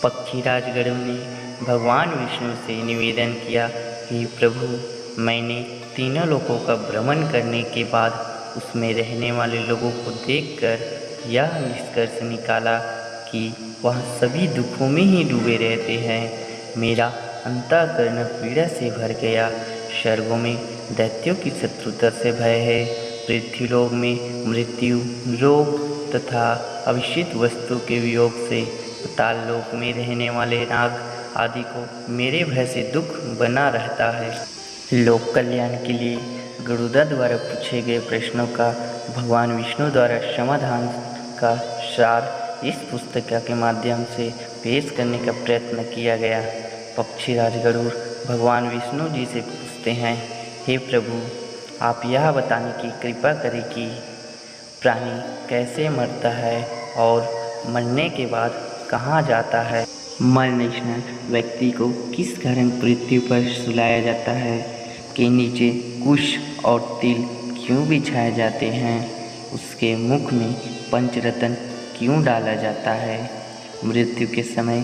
पक्षीराज गरुड़ ने भगवान विष्णु से निवेदन किया, हे प्रभु, मैंने तीनों लोकों का भ्रमण करने के बाद उसमें रहने वाले लोगों को देखकर यह निष्कर्ष निकाला कि वह सभी दुखों में ही डूबे रहते हैं। मेरा अंतःकरण पीड़ा से भर गया। स्वर्गों में दैत्यों की शत्रुता से भय है, पृथ्वीलोक में मृत्यु, रोग तथा अविष्ट वस्तु के वियोग से, पाताल लोक में रहने वाले नाग आदि को मेरे भय से दुख बना रहता है। लोक कल्याण के लिए गरुड़ा द्वारा पूछे गए प्रश्नों का भगवान विष्णु द्वारा समाधान का सार इस पुस्तिका के माध्यम से पेश करने का प्रयत्न किया गया। पक्षीराज गरुड़ भगवान विष्णु जी से पूछते हैं, हे प्रभु, आप यह बताने की कृपा करें कि प्राणी कैसे मरता है और मरने के बाद कहाँ जाता है। मरणशनान व्यक्ति को किस कारण पृथ्वी पर सुलाया जाता है, के नीचे कुश और तिल क्यों बिछाए जाते हैं, उसके मुख में पंचरत्न क्यों डाला जाता है, मृत्यु के समय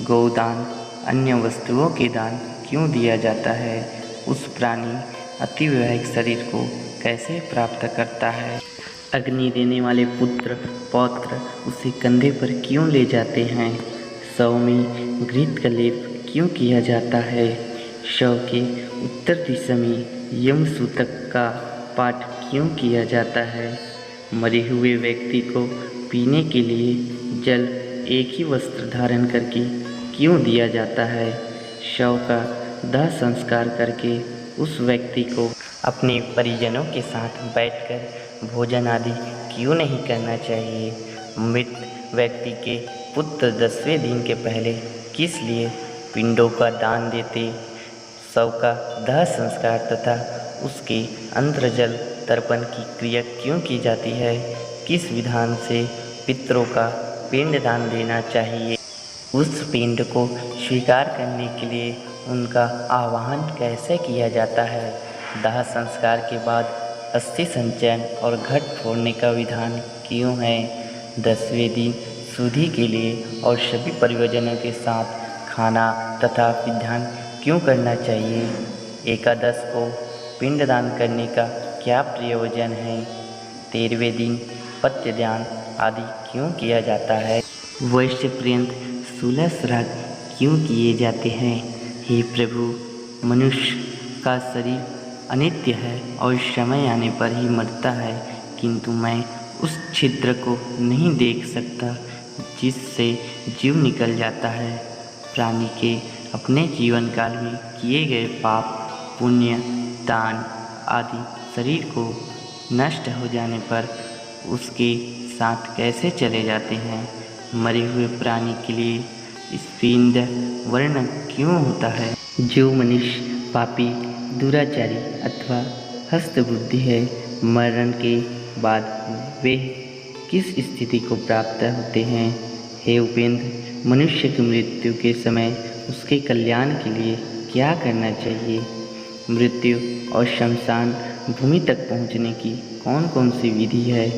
गोदान अन्य वस्तुओं के दान क्यों दिया जाता है, उस प्राणी अतिवैवाहिक शरीर को कैसे प्राप्त करता है, अग्नि देने वाले पुत्र पौत्र उसे कंधे पर क्यों ले जाते हैं, शव में घृत का लेप क्यों किया जाता है, शव के उत्तर दिशा में यमसूतक का पाठ क्यों किया जाता है, मरे हुए व्यक्ति को पीने के लिए जल एक ही वस्त्र धारण करके क्यों दिया जाता है, शव का दाह संस्कार करके उस व्यक्ति को अपने परिजनों के साथ बैठकर भोजन आदि क्यों नहीं करना चाहिए, मृत व्यक्ति के पुत्र 10वें दिन के पहले किस लिए पिंडों का दान देते, शव का दाह संस्कार तथा उसके अंतर्जल तर्पण की क्रिया क्यों की जाती है, किस विधान से पितरों का पिंड दान देना चाहिए, उस पिंड को स्वीकार करने के लिए उनका आवाहन कैसे किया जाता है, दाह संस्कार के बाद अस्थि संचयन और घट फोड़ने का विधान क्यों है, 10वें दिन शुद्धि के लिए और सभी परिवारजनों के साथ खाना तथा विधान क्यों करना चाहिए, एकादश को पिंडदान करने का क्या प्रयोजन है, 13वें दिन पत्यदान आदि क्यों किया जाता है, वर्ष पर्यंत 16 श्राद्ध क्यों किए जाते हैं। हे प्रभु, मनुष्य का शरीर अनित्य है और समय आने पर ही मरता है, किंतु मैं उस छिद्र को नहीं देख सकता जिससे जीव निकल जाता है। प्राणी के अपने जीवन काल में किए गए पाप, पुण्य, दान आदि शरीर को नष्ट हो जाने पर उसके साथ कैसे चले जाते हैं। मरे हुए प्राणी के लिए स्पिंड वर्ण क्यों होता है। जो मनुष्य पापी, दुराचारी अथवा हस्तबुद्धि है, मरण के बाद वे किस स्थिति को प्राप्त होते हैं। हे उपेंद्र, मनुष्य की मृत्यु के समय उसके कल्याण के लिए क्या करना चाहिए। मृत्यु और शमशान भूमि तक पहुंचने की कौन कौन सी विधि है।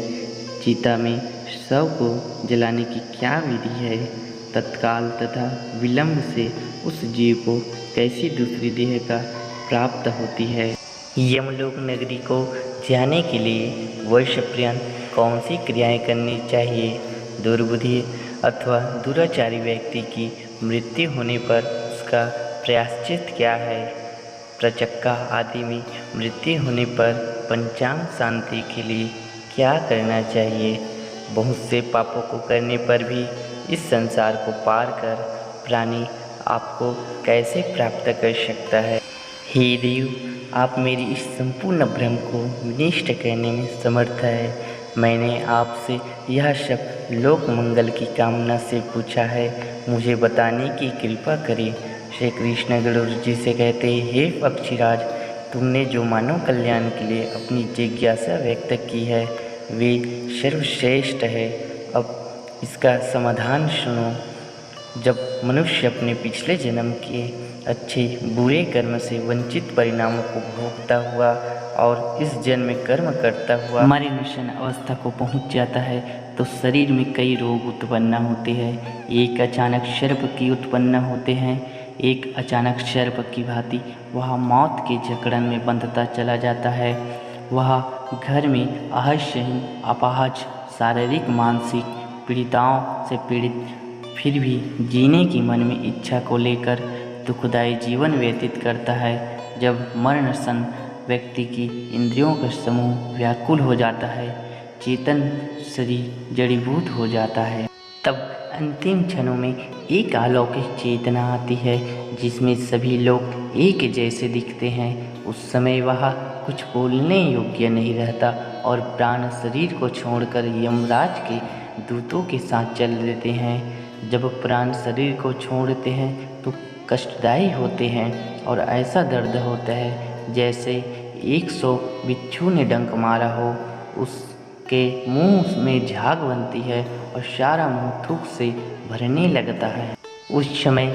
चिता में शव को जलाने की क्या विधि है। तत्काल तथा विलंब से उस जीव को कैसी दूसरी देह का प्राप्त होती है। यमलोक नगरी को जाने के लिए वर्ष पर्यंत कौन सी क्रियाएं करनी चाहिए। दुर्बुद्धि अथवा दुराचारी व्यक्ति की मृत्यु होने पर उसका प्रायश्चित क्या है। प्रचक्का आदि में मृत्यु होने पर पंचांग शांति के लिए क्या करना चाहिए। बहुत से पापों को करने पर भी इस संसार को पार कर प्राणी आपको कैसे प्राप्त कर सकता है। हे देव, आप मेरी इस संपूर्ण भ्रम को विनष्ट करने में समर्थ है। मैंने आपसे यह सब लोक मंगल की कामना से पूछा है, मुझे बताने की कृपा करें। श्री कृष्ण गरुड़ जी से कहते, हे पक्षीराज, तुमने जो मानव कल्याण के लिए अपनी जिज्ञासा व्यक्त की है वे सर्वश्रेष्ठ है। अब इसका समाधान सुनो। जब मनुष्य अपने पिछले जन्म के अच्छे बुरे कर्म से वंचित परिणामों को भोगता हुआ और इस जन्म में कर्म करता हुआ मरणोन्मुख अवस्था को पहुंच जाता है तो शरीर में कई रोग उत्पन्न होते हैं। एक अचानक सर्प की उत्पन्न होते हैं, एक अचानक सर्प की भांति वह मौत के जकड़न में बंधता चला जाता है। वह घर में आहस्यहीन, अपाहज, शारीरिक मानसिक पीड़िताओं से पीड़ित, फिर भी जीने की मन में इच्छा को लेकर दुखदायी जीवन व्यतीत करता है। जब मरणसन व्यक्ति की इंद्रियों का समूह व्याकुल हो जाता है, चेतन शरीर जड़ीभूत हो जाता है, तब अंतिम क्षणों में एक अलौकिक चेतना आती है जिसमें सभी लोग एक जैसे दिखते हैं। उस समय वह कुछ बोलने योग्य नहीं रहता और प्राण शरीर को छोड़कर यमराज के दूतों के साथ चल देते हैं। जब प्राण शरीर को छोड़ते हैं तो कष्टदायी होते हैं और ऐसा दर्द होता है जैसे 100 बिच्छू ने डंक मारा हो। उसके मुंह में झाग बनती है और सारा मुंह थूक से भरने लगता है। उस समय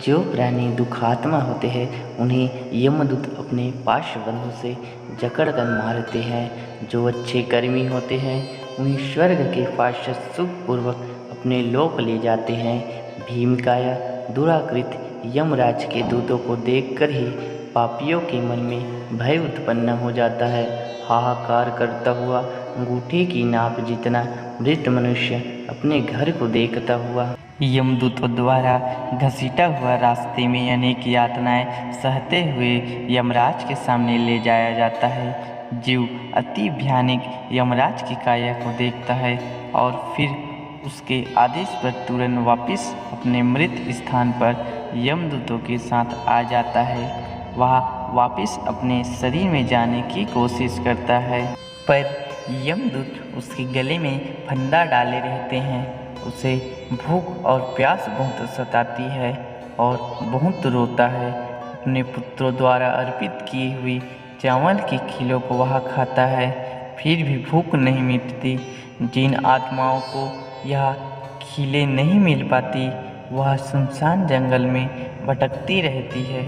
जो प्राणी दुखात्मा होते हैं उन्हें यमदूत अपने पाशबंधों से जकड़कर मारते हैं। जो अच्छे कर्मी होते हैं उन्हें स्वर्ग के पार्षद सुखपूर्वक अपने लोक ले जाते हैं। भीमकाया दुराकृत यमराज के दूतों को देखकर ही पापियों के मन में भय उत्पन्न हो जाता है। हाहाकार करता हुआ अंगूठे की नाप जितना मृत मनुष्य अपने घर को देखता हुआ यमदूतों द्वारा घसीटा हुआ रास्ते में अनेक यातनाएं सहते हुए यमराज के सामने ले जाया जाता है। जीव अति भयानक यमराज की काया को देखता है और फिर उसके आदेश पर तुरंत वापस अपने मृत स्थान पर यमदूतों के साथ आ जाता है। वह वापस अपने शरीर में जाने की कोशिश करता है, पर यमदूत उसके गले में फंदा डाले रहते हैं। उसे भूख और प्यास बहुत सताती है और बहुत रोता है। अपने पुत्रों द्वारा अर्पित की हुई चावल की खीलों को वह खाता है, फिर भी भूख नहीं मिटती। जिन आत्माओं को यह खीलें नहीं मिल पाती वह सुनसान जंगल में भटकती रहती है।